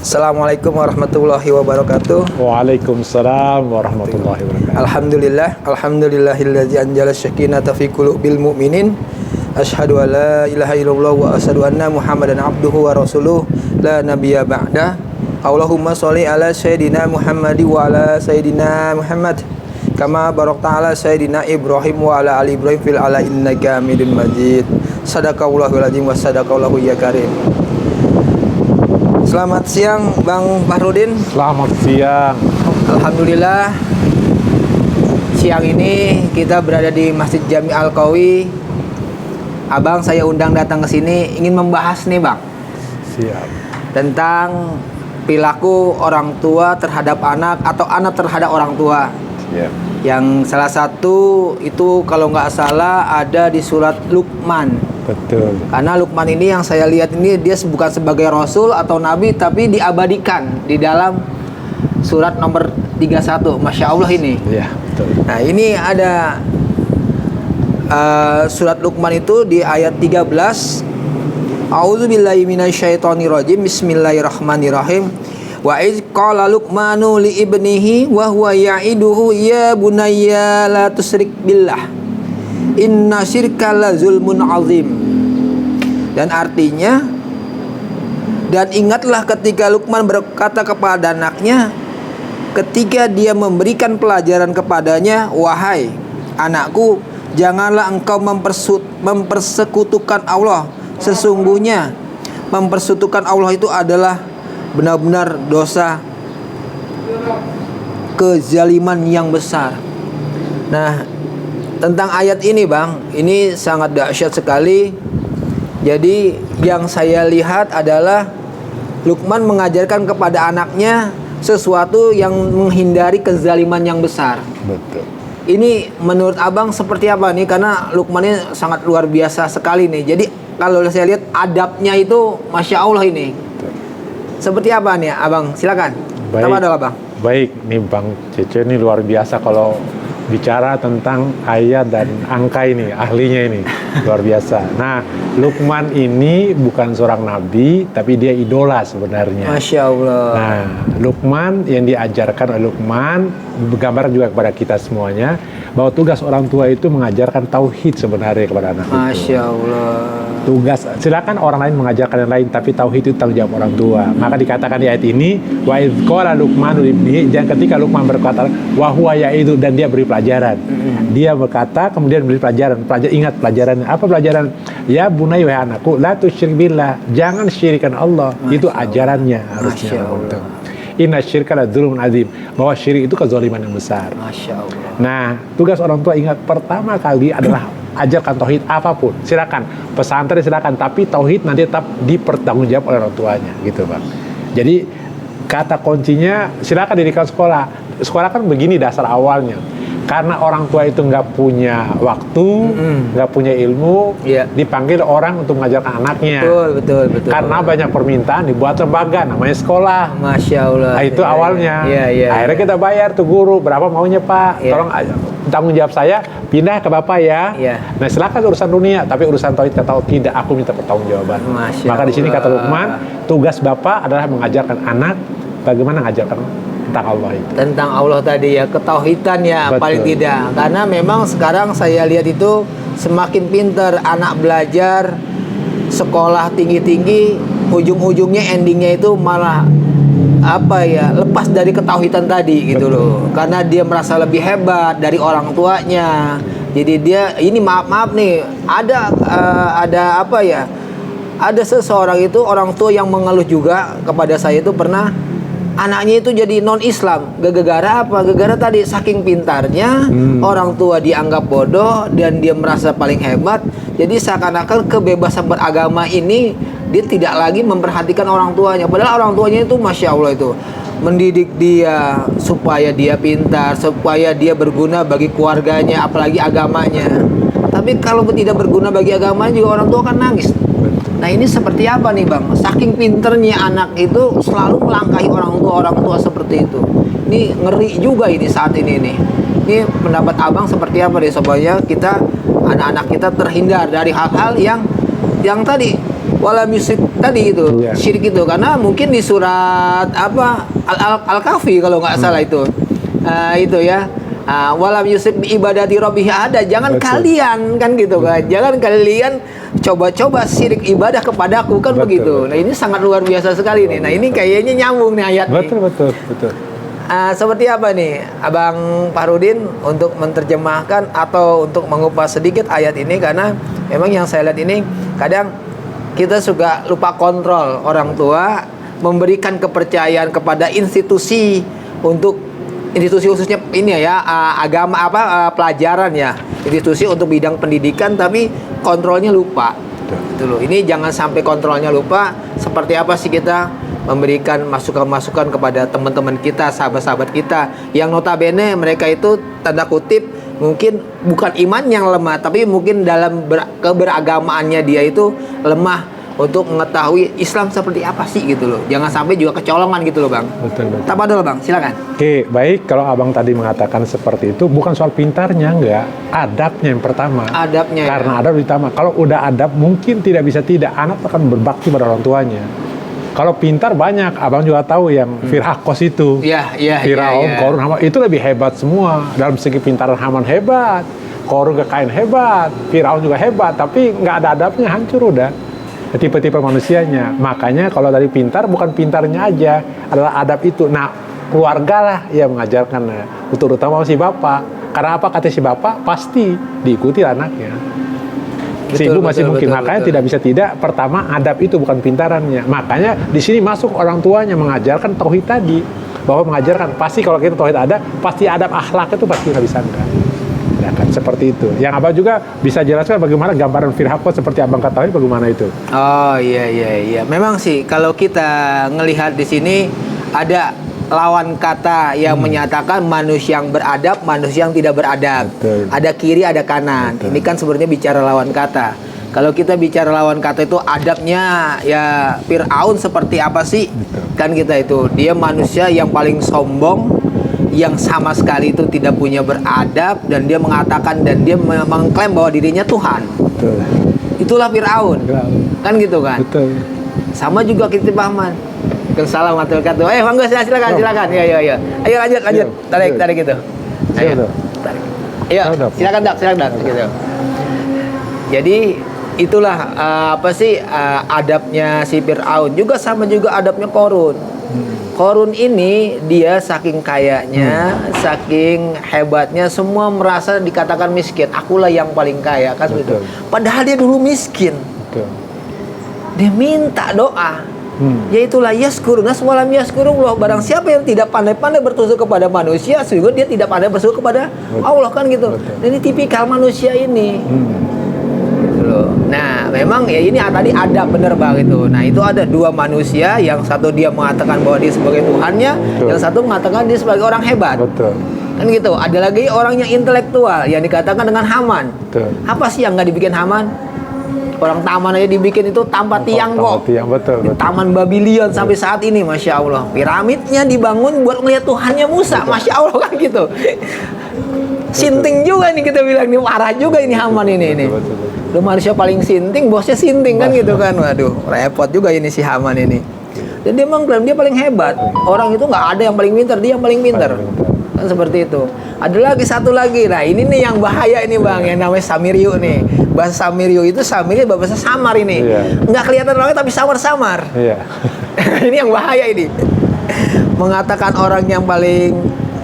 Assalamualaikum warahmatullahi wabarakatuh. Waalaikumsalam warahmatullahi wabarakatuh. Alhamdulillahilladzi anjala syakinata fi qulubil mu'minin. Asyhadu an la ilaha illallah wa asyhadu anna Muhammadan abduhu wa rasuluh la nabiyya ba'da. Allahumma sholli ala sayyidina Muhammadi wa ala sayyidina Muhammad kama barakta ala sayyidina Ibrahim wa ala ali Ibrahim fil ala innaka Hamidum Majid. Sadaqallahul azim wa sadaqallahu ya karim. Selamat siang Bang Fahrudin. Selamat siang. Alhamdulillah, siang ini kita berada di Masjid Jami Al-Qawi. Abang saya undang datang ke sini ingin membahas nih Bang, Siap. tentang perilaku orang tua terhadap anak atau anak terhadap orang tua. Siap. Yang salah satu itu kalau nggak salah ada di surat Luqman. Betul. Karena Luqman ini yang saya lihat ini dia bukan sebagai rasul atau nabi, tapi diabadikan di dalam surat nomor 31. Masya Allah ini. Iya, betul. Nah ini ada surat Luqman itu di ayat 13. A'udzubillahi minasyaitonirrajim. Bismillahirrahmanirrahim. Wa iz qala Luqmanu li ibnihi wa huwa ya'iduhu ya bunayya la tusyrik billah inna syirka la zulmun azim. Dan artinya, dan ingatlah ketika Luqman berkata kepada anaknya ketika dia memberikan pelajaran kepadanya, wahai anakku, janganlah engkau mempersekutukan Allah. Sesungguhnya mempersekutukan Allah itu adalah benar-benar dosa kezaliman yang besar. Nah, tentang ayat ini Bang, ini sangat dahsyat sekali. Jadi yang saya lihat adalah Luqman mengajarkan kepada anaknya sesuatu yang menghindari kezaliman yang besar. Betul. Ini menurut Abang seperti apa nih? Karena Luqman ini sangat luar biasa sekali nih. Jadi kalau saya lihat adabnya itu Masya Allah ini. Betul. Seperti apa nih Abang? Silakan. Baik. Pertama adalah Bang. Baik, nih Bang Cece ini luar biasa kalau bicara tentang ayat dan angka ini, ahlinya ini luar biasa. Nah, Luqman ini bukan seorang nabi, tapi dia idola sebenarnya. Masya Allah. Nah, Luqman yang diajarkan oleh Luqman bergambar juga kepada kita semuanya bahwa tugas orang tua itu mengajarkan tauhid sebenarnya kepada anak itu. Masya Allah. Tugas, silakan orang lain mengajarkan yang lain, tapi tauhid itu tanggung jawab orang tua. Maka dikatakan di ayat ini, wa idz qala Luqmanu libnihi, dan ketika Luqman berkata wa huwa ya'idu, dan dia beri pelajaran. Dia berkata kemudian beri pelajaran. Ingat pelajarannya. Apa pelajaran? Ya bunayya, wahai anakku, la tusyrik billah, jangan syirikan Allah. Itu ajarannya harusnya. Inna syirka la dzulmun azim, bahwa syirik itu kezaliman yang besar. Masya Allah. Nah, tugas orang tua ingat pertama kali adalah ajarkan tauhid apapun. Silakan pesantren silakan, tapi tauhid nanti tetap dipertanggungjawab oleh orang tuanya, gitu Bang. Jadi kata kuncinya silakan dirikan sekolah. Sekolah kan begini dasar awalnya. Karena orang tua itu nggak punya waktu, nggak punya ilmu, dipanggil orang untuk mengajarkan anaknya. Betul. Karena banyak permintaan, dibuat lembaga namanya sekolah. Masya Allah. Nah, itu awalnya. Akhirnya kita bayar tuh guru, berapa maunya Pak? Tolong tanggung jawab saya pindah ke Bapak ya. Nah, silakan urusan dunia, tapi urusan tauhid kata tidak, aku minta pertanggungjawaban. Maka di sini kata Luqman, tugas Bapak adalah mengajarkan anak bagaimana mengajarkan tentang Allah itu. Tentang Allah tadi ya, ketauhidan ya. Betul. Paling tidak. Karena memang sekarang saya lihat itu semakin pinter anak belajar sekolah tinggi-tinggi, ujung-ujungnya endingnya itu malah lepas dari ketauhidan tadi gitu. Betul. Loh. Karena dia merasa lebih hebat dari orang tuanya. Jadi dia ini maaf nih, ada seseorang itu orang tua yang mengeluh juga kepada saya itu pernah anaknya itu jadi non-Islam. Gara-gara apa? Gara-gara tadi saking pintarnya orang tua dianggap bodoh dan dia merasa paling hebat. Jadi seakan-akan kebebasan beragama ini dia tidak lagi memperhatikan orang tuanya. Padahal orang tuanya itu Masya Allah itu mendidik dia supaya dia pintar, supaya dia berguna bagi keluarganya, apalagi agamanya. Tapi kalau tidak berguna bagi agamanya juga orang tua kan nangis. Nah ini seperti apa nih Bang? Saking pinternya anak itu selalu melangkahi orang tua seperti itu. Ini ngeri juga ini saat ini nih. Ini pendapat Abang seperti apa deh supaya kita anak-anak kita terhindar dari hal-hal yang tadi walam yusyrik tadi itu, Iya. syirik itu, karena mungkin di surat apa Al-Kahfi kalau nggak salah itu. Itu ya. Walam yusyrik bi ibadati rabbih ada. Jangan Betul. kalian kan gitu kan. Jangan kalian coba-coba syirik ibadah kepadaku kan Betul, begitu. betul. Nah, ini sangat luar biasa sekali nih. Nah, ini kayaknya nyambung nih ayat nih. Betul. Seperti apa nih Abang Fahrudin untuk menerjemahkan atau untuk mengupas sedikit ayat ini, karena memang yang saya lihat ini kadang kita suka lupa kontrol orang tua, memberikan kepercayaan kepada institusi untuk institusi khususnya ini ya agama pelajaran ya, institusi untuk bidang pendidikan, tapi kontrolnya lupa. Gitu loh. Ini jangan sampai kontrolnya lupa. Seperti apa sih kita memberikan masukan-masukan kepada teman-teman kita, sahabat-sahabat kita yang notabene mereka itu tanda kutip mungkin bukan iman yang lemah, tapi mungkin dalam keberagamaannya dia itu lemah untuk mengetahui Islam seperti apa sih gitu loh. Jangan sampai juga kecolongan gitu loh Bang. Betul. Apa dulu Bang? Silakan. Oke, baik. Kalau abang tadi mengatakan seperti itu, bukan soal pintarnya, enggak. Adabnya yang pertama. Adabnya. Karena adab utama. Kalau udah adab, mungkin tidak bisa tidak. Anak akan berbakti pada orang tuanya. Kalau pintar banyak, abang juga tahu yang Fir'aus itu. Iya. Firaun, Korun, Haman, itu lebih hebat semua. Dalam segi pintaran Haman hebat, Korun kekain hebat, Firaun juga hebat, tapi nggak ada adabnya, hancur udah. Tipe-tipe manusianya. Makanya kalau dari pintar, bukan pintarnya aja, adalah adab itu. Nah, keluarga lah yang mengajarkan, terutama si bapak. Karena apa kata si bapak, pasti diikuti anaknya. Si ibu masih mungkin, makanya tidak bisa tidak. Pertama, adab itu bukan pintarannya. Makanya di sini masuk orang tuanya mengajarkan tauhid tadi, bahwa mengajarkan pasti kalau kita tauhid ada, pasti adab akhlak itu pasti nggak bisa enggak. Ya kan seperti itu. Yang abang juga bisa jelaskan bagaimana gambaran Fir'aun seperti abang ketahui bagaimana itu. Oh iya. Memang sih kalau kita ngelihat di sini ada lawan kata yang menyatakan manusia yang beradab, manusia yang tidak beradab. Betul. Ada kiri, ada kanan. Betul. Ini kan sebenarnya bicara lawan kata. Kalau kita bicara lawan kata itu adabnya ya Fir'aun seperti apa sih? Betul. Kan kita itu dia manusia yang paling sombong, yang sama sekali itu tidak punya beradab, dan dia mengatakan dan dia mengklaim bahwa dirinya Tuhan. Betul. Itulah Fir'aun. Kan gitu kan? Betul. Sama juga kita pahaman. Salam warahmatullahi wabarakatuh. Monggo silakan. Iya. Ayo lanjut. Tarik gitu. Ayo. Tarik. Iya, silakan Dak gitu. Jadi itulah adabnya si Fir'aun. Juga sama juga adabnya Korun. Korun ini dia saking kayanya, saking hebatnya, semua merasa dikatakan miskin. Akulah yang paling kaya kan begitu. Padahal dia dulu miskin. Betul. Dia minta doa. Yaitulah yaskuruna walam yaskurullah. Barang siapa yang tidak pandai-pandai bertusuk kepada manusia, sehingga dia tidak pandai bertusuk kepada Allah kan gitu. Dan ini tipikal manusia ini. Gitu loh. Nah, memang ya ini tadi ada bener Bang itu. Nah, itu ada dua manusia, yang satu dia mengatakan bahwa dia sebagai Tuhannya, yang satu mengatakan dia sebagai orang hebat. Betul. Kan gitu. Ada lagi orang yang intelektual yang dikatakan dengan Haman. Betul. Apa sih yang nggak dibikin Haman? Orang taman aja dibikin itu tanpa tiang kok. Betul. Taman Babylon sampai saat ini, Masya Allah. Piramidnya dibangun buat ngeliat Tuhannya Musa. Masya Allah kan gitu. Sinting juga nih kita bilang. Nih parah juga ini Haman ini. Udah manusia paling sinting, bosnya sinting kan gitu kan. Waduh, repot juga ini si Haman ini. Dan dia mengklaim dia paling hebat. Orang itu nggak ada yang paling pintar, dia yang paling pintar. Kan seperti itu. Ada lagi satu lagi. Nah ini nih yang bahaya ini Bang, yang namanya Samiryu nih. Bahasa Samiryu itu bahasa samar ini. Nggak kelihatan orangnya tapi samar-samar. Iya. Ini yang bahaya ini. Mengatakan orang yang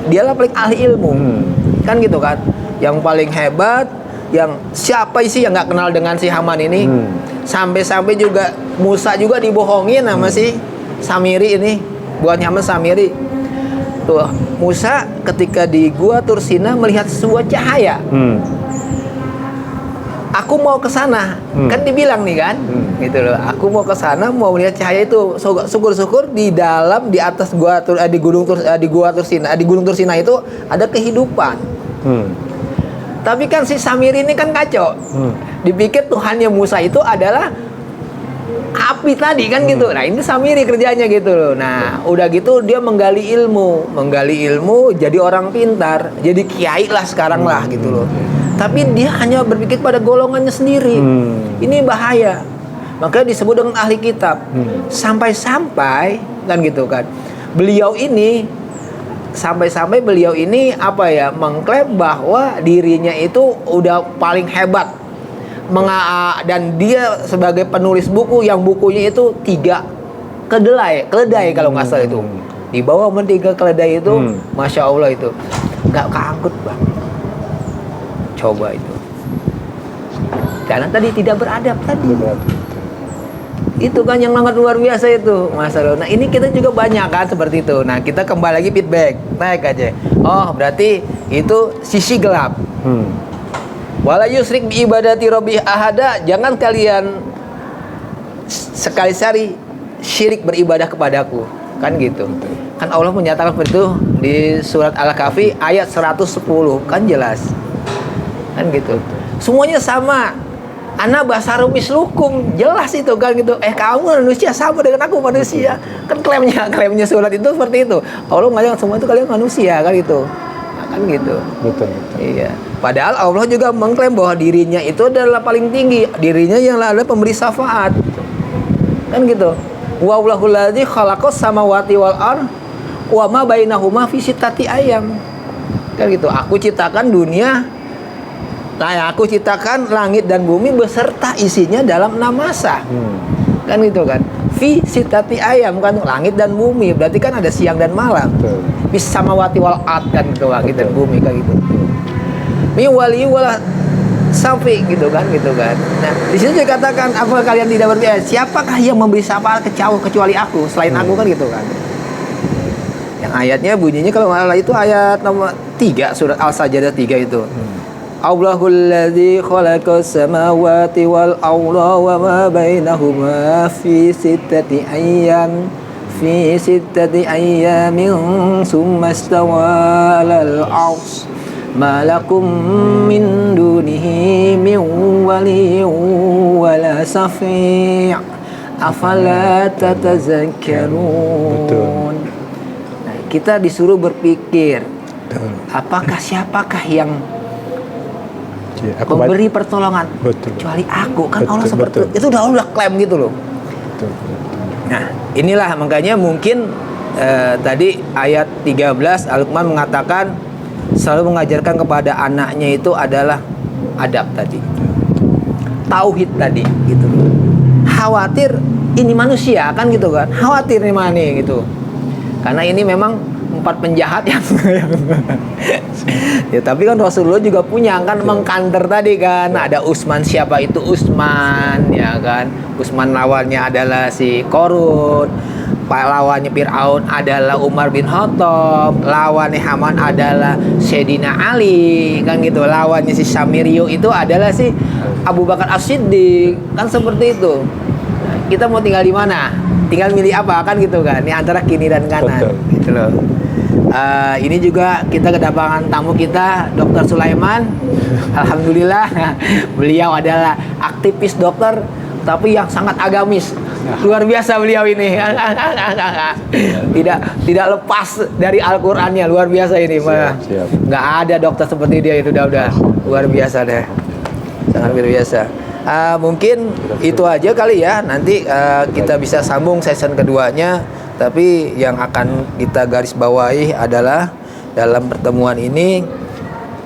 dialah paling ahli ilmu. Kan gitu kan. Yang paling hebat, yang siapa sih yang nggak kenal dengan si Haman ini. Sampai-sampai juga Musa juga dibohongin sama si Samiri ini. Bukan Haman, Samiri. Tuh, Musa ketika di Gua Tursina melihat sebuah cahaya. Aku mau ke sana. Kan dibilang nih kan. Gitu loh. Aku mau ke sana mau melihat cahaya itu. Syukur-syukur di atas di Gua Tursina itu ada kehidupan. Tapi kan si Samiri ini kan kacau. Dipikir Tuhannya Musa itu adalah api tadi kan gitu. Nah ini Samiri kerjanya gitu loh. Nah udah gitu dia menggali ilmu jadi orang pintar, jadi kiai lah sekarang lah gitu loh. Tapi dia hanya berpikir pada golongannya sendiri. Ini bahaya. Makanya disebut dengan ahli kitab. Sampai-sampai kan gitu kan. Beliau ini sampai-sampai beliau ini apa ya, mengklaim bahwa dirinya itu udah paling hebat. Dan dia sebagai penulis buku yang bukunya itu 3 keledai kalau nggak salah itu. Di bawah 3 keledai itu, Masya Allah itu nggak keangkut Bang. Coba itu. Karena tadi tidak beradab tadi. Itu kan yang sangat luar biasa itu, Mas Arul. Nah, ini kita juga banyak kan seperti itu. Nah, kita kembali lagi feedback, naik aja. Oh, berarti itu sisi gelap. Wala yusrik bi ibadati rabbih ahada, jangan kalian sekali-sekali syirik beribadah kepadaku. Kan gitu. Kan Allah menyatakan seperti itu di surat Al-Kahfi ayat 110, kan jelas. Kan gitu. Semuanya sama. Ana basarum mislukum, jelas itu kan gitu. Kamu manusia sama dengan aku manusia. Kan klaimnya surat itu seperti itu. Allah ngajak semua itu kalian manusia kan gitu. Nah, kan gitu. Betul. Iya. Padahal Allah juga mengklaim bahwa dirinya itu adalah paling tinggi. Dirinya yang adalah pemberi syafaat. Kan gitu. Wa Allahul ladzi khalaqas samawati wal ardh wa ma bainahuma fi sittati ayyam. Kan gitu. Aku ciptakan dunia. Nah, aku ciptakan langit dan bumi beserta isinya dalam 6 masa. Kan gitu kan. Fi sittati ayyam, kan langit dan bumi. Berarti kan ada siang dan malam. Bis samawati wal ardh, kan gitu, langit dan bumi kan gitu. Mi wali wala safi gitu kan. Nah, di situ dikatakan apa kalian tidak berpikir siapakah yang memberi syafaat kecuali aku selain aku kan gitu kan. Yang ayatnya bunyinya kalau nggak salah itu ayat nomor 3 surat Al-Sajdah 3 itu. Allahul ladzi khalaqas samawati wal arda wa ma bainahuma fi sittati ayyamin summa istawa 'alal 'arsy ma lakum min dunihi min waliyyin wala shafi' afala tatazakkarun. Nah, kita disuruh berpikir apakah siapakah yang memberi pertolongan kecuali aku kan. Allah seperti itu udah klaim gitu loh. Nah, inilah makanya mungkin tadi ayat 13 Al-Luqman mengatakan selalu mengajarkan kepada anaknya itu adalah adab tadi, tauhid tadi gitu loh. Khawatir ini manusia kan gitu kan, khawatir nih mana gitu, karena ini memang 4 penjahat yang ya, tapi kan Rasulullah juga punya kan mengkanter tadi kan. Ada Utsman, siapa itu Utsman ya kan. Utsman lawannya adalah si Korun, lawannya Fir'aun adalah Umar bin Khattab, lawannya Haman adalah Sayyidina Ali kan gitu. Lawannya si Samirio itu adalah si Abu Bakar As-Siddiq kan seperti itu. Nah, kita mau tinggal di mana? Tinggal milih apa kan gitu kan. Ini antara kiri dan kanan gitu loh. Ini juga kita kedatangan tamu kita, Dr. Sulaiman. Alhamdulillah, beliau adalah aktivis dokter, tapi yang sangat agamis. Luar biasa beliau ini. Tidak lepas dari Al-Qur'annya, luar biasa ini. Nggak ada dokter seperti dia itu, udah luar biasa deh. Sangat luar biasa. Mungkin itu aja kali ya. Nanti kita bisa sambung season keduanya. Tapi yang akan kita garis bawahi adalah dalam pertemuan ini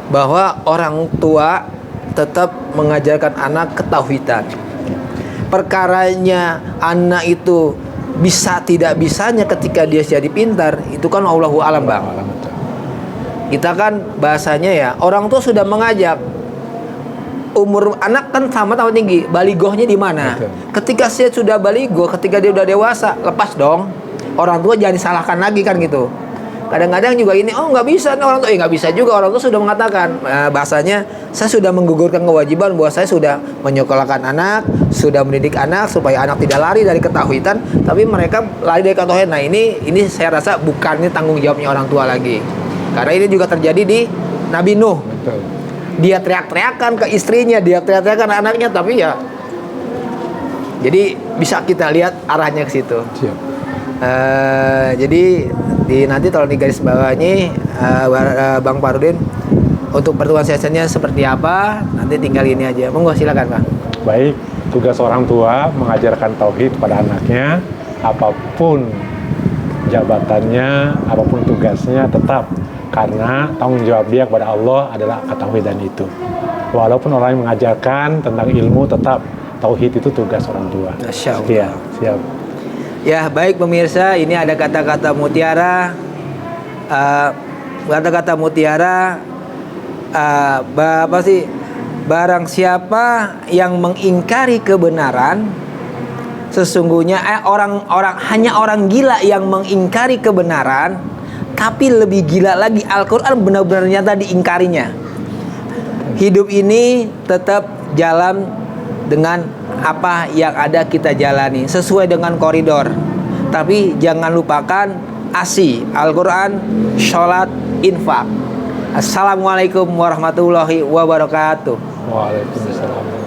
bahwa orang tua tetap mengajarkan anak ketauhidan. Perkaranya anak itu bisa tidak bisanya ketika dia jadi pintar, itu kan Allahu a'lam, Bang. Kita kan bahasanya ya, orang tua sudah mengajak. Umur anak kan sama-sama tinggi, baligohnya di mana? Ketika dia sudah baligoh, ketika dia udah dewasa, lepas dong. Orang tua jangan disalahkan lagi kan gitu. Kadang-kadang juga ini, oh nggak bisa orang tua, nggak bisa juga. Orang tua sudah mengatakan, bahasanya saya sudah menggugurkan kewajiban bahwa saya sudah menyekolahkan anak, sudah mendidik anak supaya anak tidak lari dari ketauhidan, tapi mereka lari dari ketauhidan. Nah ini saya rasa bukan ini tanggung jawabnya orang tua lagi, karena ini juga terjadi di Nabi Nuh. Dia teriak-teriakan ke istrinya, dia teriak-teriakan ke anaknya, tapi ya, jadi bisa kita lihat arahnya ke situ. Jadi nanti tolong digaris bawahi Bang Farudin untuk pertemuan sessionnya seperti apa, nanti tinggal ini aja. Monggo silakan Bang. Baik, Tugas orang tua mengajarkan tauhid pada anaknya, apapun jabatannya, apapun tugasnya, tetap karena tanggung jawab dia kepada Allah adalah ketauhidan itu. Walaupun orang yang mengajarkan tentang ilmu, tetap tauhid itu tugas orang tua. Masya Allah. Sekian, siap. Ya, baik pemirsa, ini ada kata-kata mutiara. Kata-kata mutiara apa sih? Barang siapa yang mengingkari kebenaran, sesungguhnya hanya orang gila yang mengingkari kebenaran, tapi lebih gila lagi Al-Quran benar-benar nyata diingkarinya. Hidup ini tetap jalan dengan apa yang ada kita jalani sesuai dengan koridor, tapi jangan lupakan ASI, Al-Quran, sholat, infak. Assalamualaikum warahmatullahi wabarakatuh. Waalaikumsalam.